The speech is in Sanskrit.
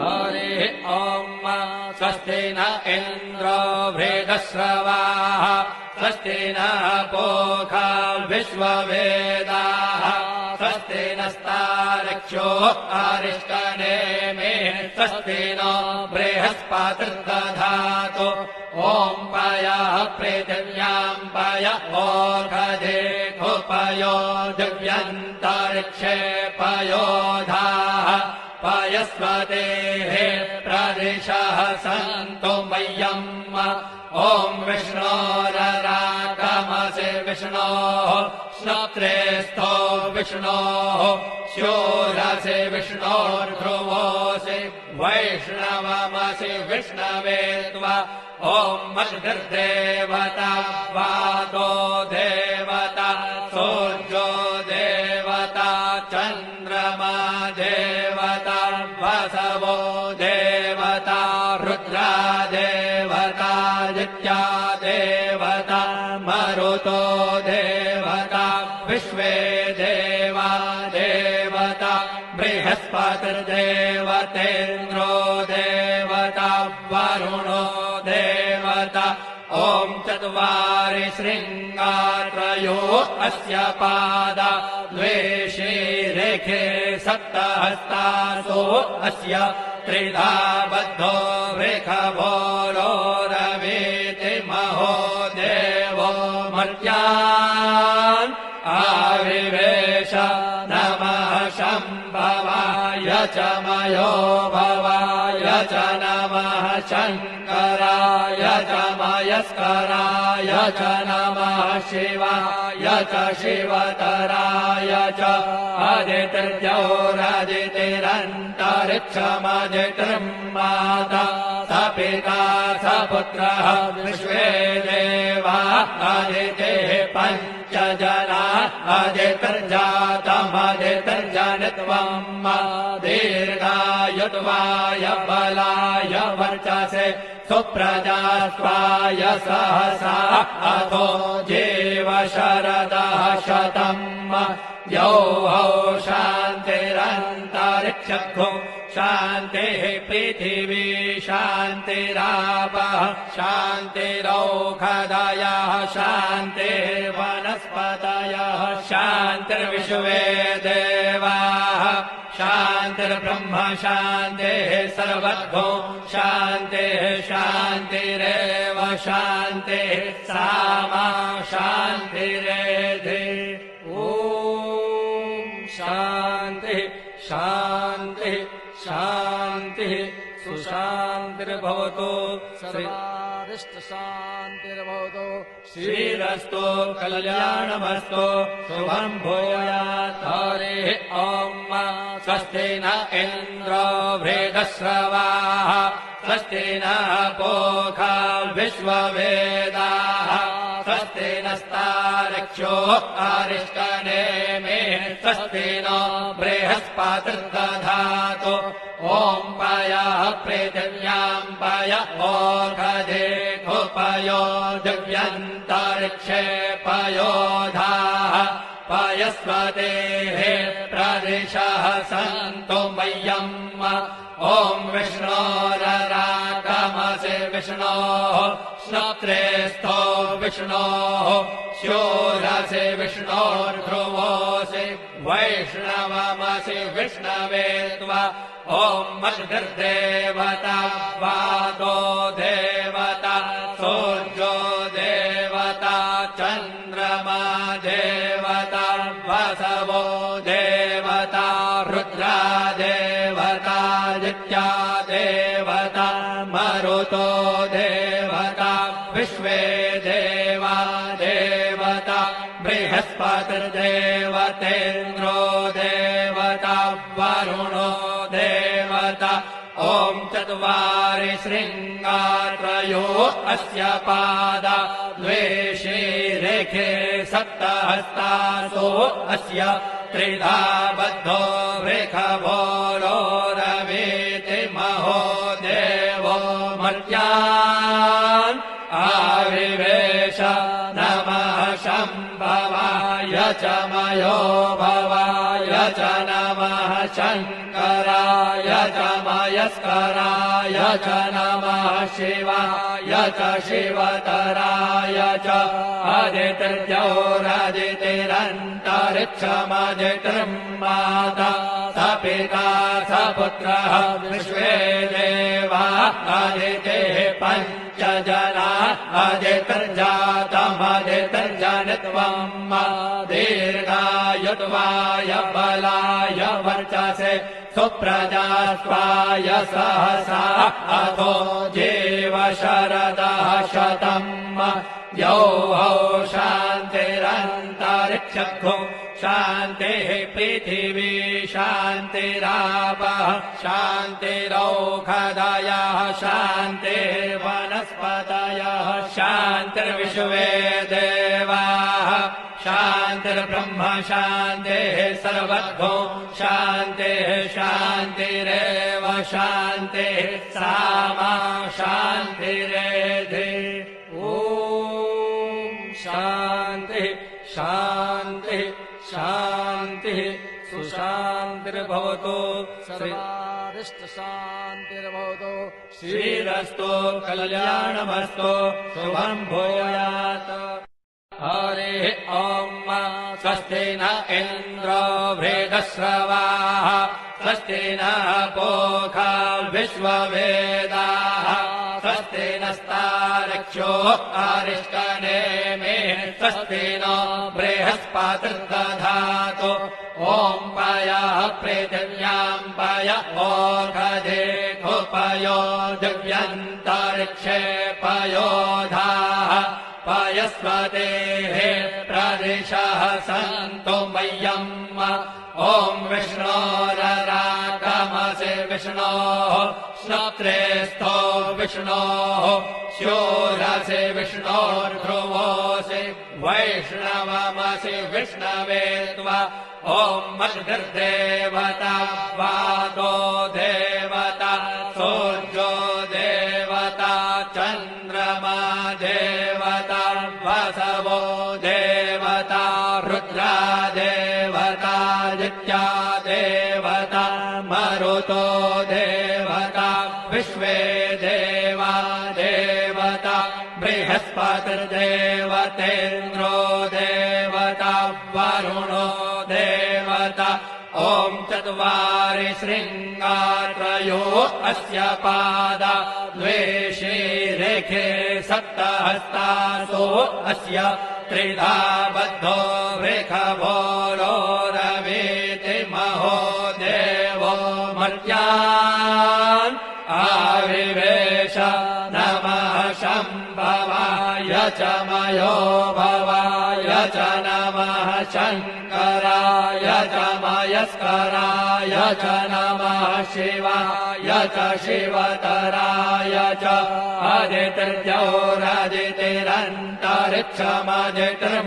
हरिः ॐ स्वस्ति न इन्द्रो वृद्धश्रवाः स्वस्ति नः पूषा विश्ववेदाः स्वस्ति नस्तार्क्ष्यो अरिष्टनेमिः स्वस्ति नो बृहस्पतिर्दधातु ॐ पयः पृथिव्यां पय ओषधेषु पयो दिव्यन्तरिक्षे पयोधाः पयस्वतेः प्रदिशः सन्तु मह्यम् ॐ विष्णोररागमसि विष्णोः श्रोत्रेस्थो विष्णोः शूरसि विष्णोर्ध्रुवोऽसि वैष्णवमसि विष्णवे त्वा ॐ मद्गर्देवता वातो देवता सूर्यो देवता चन्द्रमा देवता वसवो देवता रुद्रा देवता नित्या देवता मरुतो देवता विश्वे देवा देवता बृहस्पतिर्देवतेन्द्रो देवता वरुणो देवता ॐ चत्वारि शृङ्गात्रयो अस्य पादा द्वे शीरेखे सप्तहस्तासो अस्य त्रिधा बद्धो वृषभोरो रवीति महो देवो मर्त्यान् आविवेश नमः शम्भवाय च मयो भवाय च नमः शङ्कराय च मयस्कराय च नमः शिवाय च शिवतराय च अदितिर्जौरदितिरन्तरिक्षमदितिर्माता स पिता स पुत्रः विश्वे देवा अदितिः पञ्च जना अदितिर्जातमदितिर्जनित्वम् दीर्घायुत्वाय बलाय वर्चसे सुप्रजास्वाय सहसा अथो जीव शरदः शतम् यौः शान्तिरन्तरिक्षो शान्तिः पृथिवी शान्तिरापः शान्तिरौषधयः शान्तिर्वनस्पतयः शान्तिर्विश्वे देवाः शान्तिर्ब्रह्म शान्तिः सर्वतो शान्तिः शान्तिरेव शान्तिः सामा शान्तिरेधि ॐ शान्तिः शान्तिः शान्तिः सुशान्तिर्भवतु सर्वारिष्टशान्तिर्भवतु श्रीरस्तु कल्याणमस्तु शुभं भूयात् हरिः ॐ स्वस्ति न इन्द्रो वृद्धश्रवाः स्वस्ति नः पूषा विश्ववेदाः स्वस्ति नस्तार्क्ष्यो अरिष्टनेमिः स्वस्ति नो बृहस्पतिर्दधातु ॐ पयः पृथिव्यां पय ओषधेषु पयो दिव्यन्तरिक्षे पयोधाः पयस्वतेः प्रदिशः सन्तु मह्यम् ॐ विष्णोररागमसि विष्णोः श्रोत्रेस्थो विष्णोः शूरसि विष्णोर्ध्रुवोऽसि वैष्णवमसि विष्णवे त्वा ॐ मद्गर्देवता वातो देवता सूर्यो देवता चन्द्रमा देवता वसवो देवता रुद्रा देवता नित्या देवता मरुतो देवता विश्वे देवा देवता बृहस्पतिर्देवतेन्द्रो देवता वरुणो देवता ॐ चत्वारि शृङ्गात्रयो अस्य पादा द्वे शीरेखे सप्तहस्तासो अस्य त्रिधा बद्धो वृषभोरो रवीति महो देवो मर्त्यान् आविवेश नमः शम्भवाय च मयो भवाय च नमः शङ्कराय च मयस्कराय च नमः शिवाय च शिवतराय च आदितिर्ज्योरादितिरन्तरिक्षमदितिर्माता स पिता स पुत्रः विश्वे देवा आदितेः पञ्च जना आदितिर्जातमदितिर्जनित्वम् दीर्घायुत्वाय बलाय वर्चसे सुप्रजास्वाय सहसा अथो जीव शरदः शतम् यौहौ शान्तिरन्तरिक्षो शान्तिः पृथिवी शान्तिरापः शान्तिरौषधयः शान्तिर्वनस्पतयः शान्तिर्विश्वे देवाः शान्तिर्ब्रह्म शान्तिः सर्वतो शान्तिः शान्तिरेव शान्तिः सामा शान्तिरेधि ॐ शान्तिः शान्तिः शान्तिः सुशान्तिर्भवतु सर्वारिष्टशान्तिर्भवतु श्रीरस्तु कल्याणमस्तु शुभम् भूयात् हरिः ॐ स्वस्ति न इन्द्रो वृद्धश्रवाः स्वस्ति नः पूषा विश्ववेदाः स्वस्ति नस्तारक्षो अरिष्टनेमिः स्वस्ति नो बृहस्पतिर्दधातु ॐ पयः पृथिव्याम् पय ओषधेषु पयो दिव्यन्तरिक्षे पयोधाः पयस्वतेः प्रदिशः सन्तु मह्यम् ॐ विष्णोररागमसि विष्णोः श्रोत्रेस्थो विष्णोः शूरसि विष्णोर्ध्रुवोऽसि वैष्णवमसि विष्णवे त्वा ॐ मद्भिर्देवता वातो देवता सूर्यो देवता चन्द्रमा देवता वसवो देवता रुद्रा देवता नित्या देवता मरुतो देवता विश्वे देवा देवता बृहस्पतिर्देवतेन्द्रो देवता वरुणो देवता ॐ चत्वारि शृङ्गात्रयो अस्य पादा द्वे शीरेखे सप्तहस्तासो अस्य त्रिधा बद्धो वृषभो रवीति महो देवो मर्त्यान् आविवेश नमः शम्भवाय च मयो भवाय च नमः शङ्कराय च मयस्कराय च नमः शिवाय च शिवतराय च आदितिर्ज्योरादितिरन्तरिक्षमदितिर्